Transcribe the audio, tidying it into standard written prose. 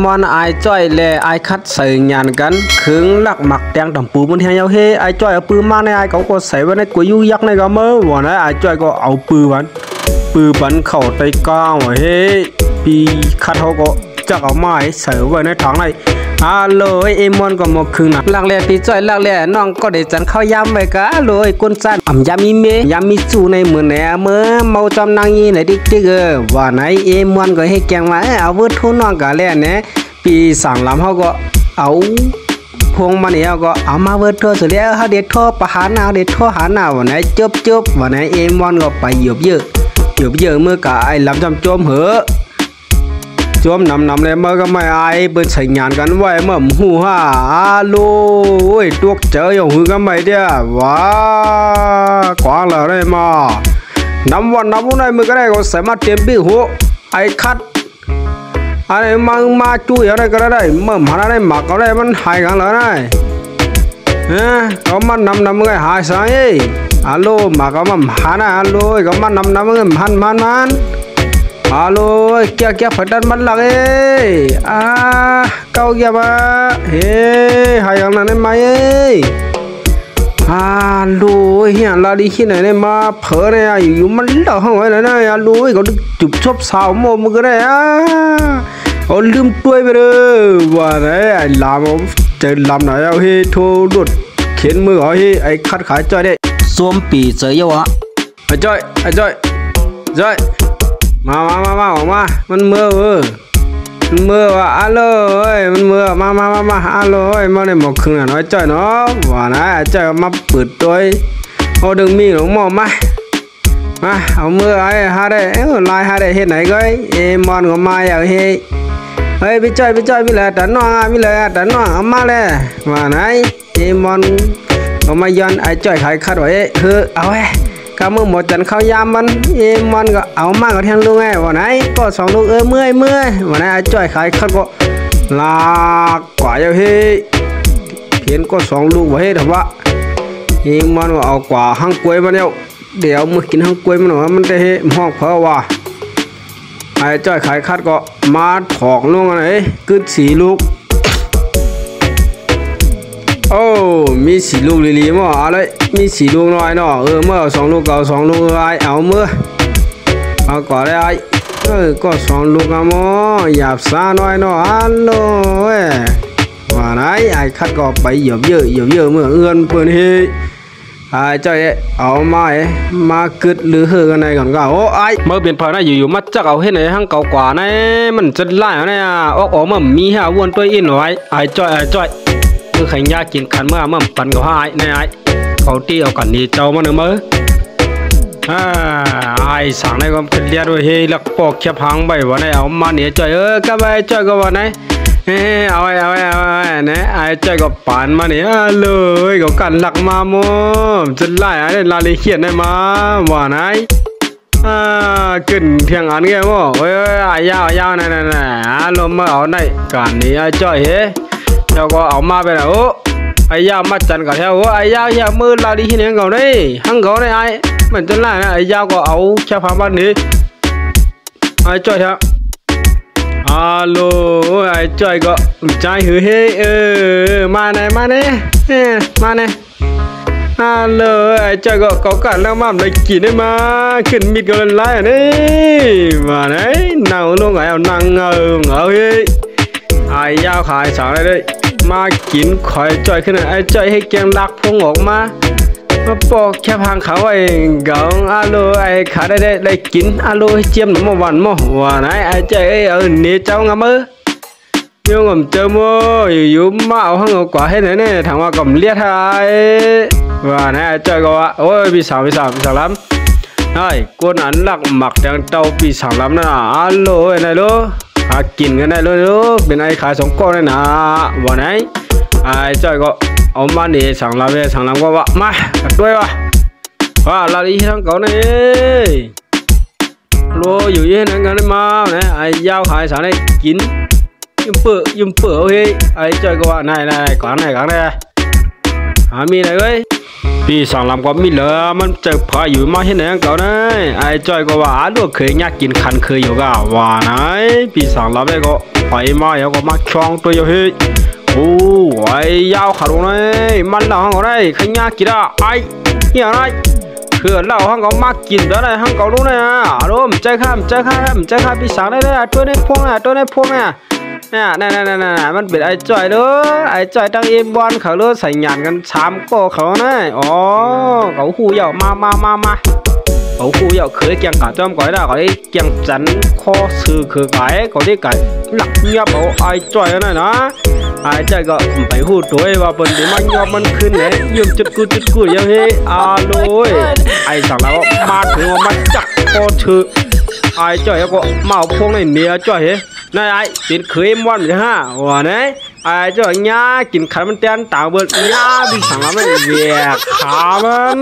มอนไอจ้อยแลไอคัดใส่งานกันขึงหลักหมักแดงดำปูมันแทงยาวเฮไอจ้อยเอาปืนมาในไอเขาก็ใส่ไว้ในกุยยุยักษ์ในกำมือวันนั้นไอจ้อยก็เอาปืนบันเข่าไตก้าวเฮปีคัดเขาก็จักเอาไม้ใส่ไว้ในถังในเลยมอนก็มาขึงนะหลักแหล่ปีจ้อยหลักแหล่น้องก็ได้จันเข้ายำไปกะเลยกุนจันยามีเมยามีจูในมือแหนเมื่อเมาจำนางยีในดิจิกว่าไหนมอนก็ให้แกงมาเอาเวอร์ทุนน้องกะแหล่เนี่ยปีสั่งลำเขาก็เอาพวงมันเนี่ยก็เอามาเวอร์ทัวสุดแล้วเขาเด็ดทั่วประหารเอาเด็ดทั่วหาหน้าวันไหนจบวันไหนมอนก็ไปเหยียบเยอะเมื่อกะไอ้ลำจำจมเหอะจมนำเลยเมื่อก็ไม่ไอ้เปิดใช้งานกันไว้เมื่อหูฮ่าโลตัวเจออย่างหือกันไม่เดียว้ากว้างเลยได้มานำวันในมือก็ได้ก็สามารถเตรียมปีหัวไอ้คัดอะไรมาจุยอะไรก็ได้เมื่อมาได้หมักก็ได้มันหายกันเลยนะก็มันนำมือหายสายฮัลโหลมาก็มันหานะฮัลโหลก็มันนำมือมันฮัลโหลเกี่ยผัดดันมันหลักเก้าเกี่ยมาเฮ้หายกันนั่นได้ไหมฮัลโหลเฮียลาดีที่ไหนเนี่ยมาเผลอเนี่ยอยู่มันหลักห้องไว้เลยนะฮัลโหลก็จุบชอบสาวโมมือก็ได้เอาลืมตัวไปเลยว่าไหนไอ้ลามจะลำไหนเอาให้โทรหลุดเข็นมือเอาให้ไอ้คัดขายจ้อยได้ส้มปีเจอเยอะไอ้จ้อยมาออกมามันเมื่อว่ะฮัลโหลมันเมื่อมาฮัลโหลมาในหมอกครึ่งน้อยจ้อยเนาะว่าไหนไอ้จ้อยมาเปิดตัวเอาดึงมีหลงหม้อมาเอาเมื่อไอ้ฮาได้ลายฮาได้เห็นไหนก็มอนก็มาอย่างเฮ้ยพี่จ้อยพี่เลยแต่น้องพี่เลยแต่น้องเอามาเลยว่าไหนมอนก็มาย้อนไอ้จ้อยขายคัดไว้เอาไว้ก็เมื่อหมดจันเข้ายามมันมอนก็เอามากกับแทงลูกไงว่าไหนก็สองลูกเมื่อยว่าไหนไอ้จ้อยขายคัดก็ลากกว่าอย่างเพียนก็สองลูกว่าแต่ว่ามอนก็เอากว่าห้างกล้วยมาเนี่ยเดี๋ยวมือกินห้างกล้วยมันหน่อยมันจะห้องเพอว่าไอ้จ้อยขายคัดก็มาถอกลงอะไรกึศ4 ลูกโอ้มี4 ลูกลีๆมั้งอะไรมี4 ลูกน้อยเนาะเมื่อ2 ลูกเก่า2 ลูกไอ้เอาเมื่อเอาก่อนได้ก็2 ลูกอะมั้งหยาบซาน้อยเนาะฮัลโหลว่าไหนไอ้คัดก็ไปเหยียบเยอะเมื่อเอื้อนเปิดให้จ้อยเอามากึดหรือเฮือกันในก่อนก็โอ้ไอเมื่อเปลี่ยนผ่านนะอยู่ๆมัดจักเอาเห็นไหนห้างเก่ากว่านะมันจะไล่เนี่ยออกมันมีหาวนตัวอินไว้ไอจ้อยคือใครยากกินขันเมื่อมันปั่นกับไอ้ในไอเขาตีเอากันนี่เจ้ามันเมื่อไอสั่งในความเลียดด้วยเฮลักปอกเขียบหางใบว่าในเอามาเนี่ยจ้อยก็ไปจ้อยก็ว่าไหนเอาไว้นะไอ้ใจก็ปานมาเนี่ยเลยก็กันหลักมาโมจะไล่ไอ้ลาลีเขียนได้มาว่าไหนขึ้นเพียงอันแกโมยาวนั่นลมมาเอาในการนี้ไอ้จ้อยเฮ้เจ้าก็เอามาไปแล้วไอ้ยาวมาจันกับเท้าไอ้ยาวมือลาลีเขียนเขาได้หังเขาได้ไอ้มันจะไล่นะไอ้ยาวก็เอาแค่พาบ้านนี้ไอ้จ้อยเถอะฮัลโหลไอ้จ้อยก็ใจหือเฮ้มาไหนฮัลโหลไอ้จ้อยก็เกากันแล้วมั่มเลยกินได้มาขึ้นมิดกันไล่นี่มาไหนนั่งลงไอ้เอานั่งเอาเฮ้ไอ้ยาวขายสั่งได้มากินคอยจ้อยขึ้นไอ้จ้อยให้แกงดักพงออกมาปอกแค่พังเขาไอ้เกาฮัลโหลไอ้ขาได้กินฮัลโหลเจียมหนุ่มวันมั้งว่าไหนไอ้ใจเนี่ยเจ้างามยังงเจอมั้งอยู่มาเอาห้องกว่าให้ไหนเนี่ยทางว่ากับเลียดไทยว่าไหนไอ้ใจก็ว่าโอ้ยปีสามล้ำไอ้กูนั่นหลักหมักแดงเต้าปี3 ล้ำนะฮัลโหลไอ้ไหนลูกหากินกันได้ลูกเป็นไอ้ขาย2 ก้อนเลยนะว่าไหนไอ้ใจก็เอามาเนี่ยสั่งลำก็ว่ามาด้วยว่าลาลีทั้งเก่าเนี่ยโลอยู่ยี่นั่นกันได้มาเนี่ยไอ้ยาวขายสั่งได้กินยืมเปื่อเฮ้ยไอ้ใจก็ว่าไหนก่อนไหน มีอะไรเอ้ยพี่สั่งลำก็มีเหลือมันจะพาอยู่มาที่ไหนเก่าเนี่ยไอ้จ้อยก็ว่าลูกเคยอยากกินคันเคยอยู่ก็ว่าไหนพี่สั่งลำได้ก็ไปมาแล้วก็มาช่องตัวอยู่เฮ้ยโอ้ไอ้ยาวขาลงเลยมันเราห้องก็ได้ขยันกินอ่ะไอ้เหี้ยอะไรคือเราห้องก็มากินแล้วได้ห้องก็รู้นะอารมณ์ใจข้ามพี่สั่งได้เลยตัวนี้พวงอ่ะเนี่ยมันเป็นไอ้จ่อยเด้อไอ้จ่อยตั้งเอ็มบอลเขาเลยใส่หยาดกัน3ก็เขาเนี่ยอ๋อเขาหูเหยามาเขาหูเหยาเคยเกี่ยงกะจอมก่อยได้เขาได้เกี่ยงจันคอสื่อคือไก่เขาได้ไก่หลักเงียบเอาไอ้จ่อยนั่นนะไอ้จ่อยก็ไปหูตัวว่าเป็นเดี๋ยวมันยอมมันขึ้นเลยยืมจุดกูยังเฮ้เลยไอ้สั่งแล้วมาถึงว่ามันจักคอถือไอ้จ่อยก็มาพวงในเมียจ่อยเฮ้นายไอ้เป็นเคยม้วนเลยฮะว่าเนี่ยไอ้เจ้าหญ้ากินขันมันเต้นต่างเบิดหญ้าดิสั่งแล้วมันแหวกขามัน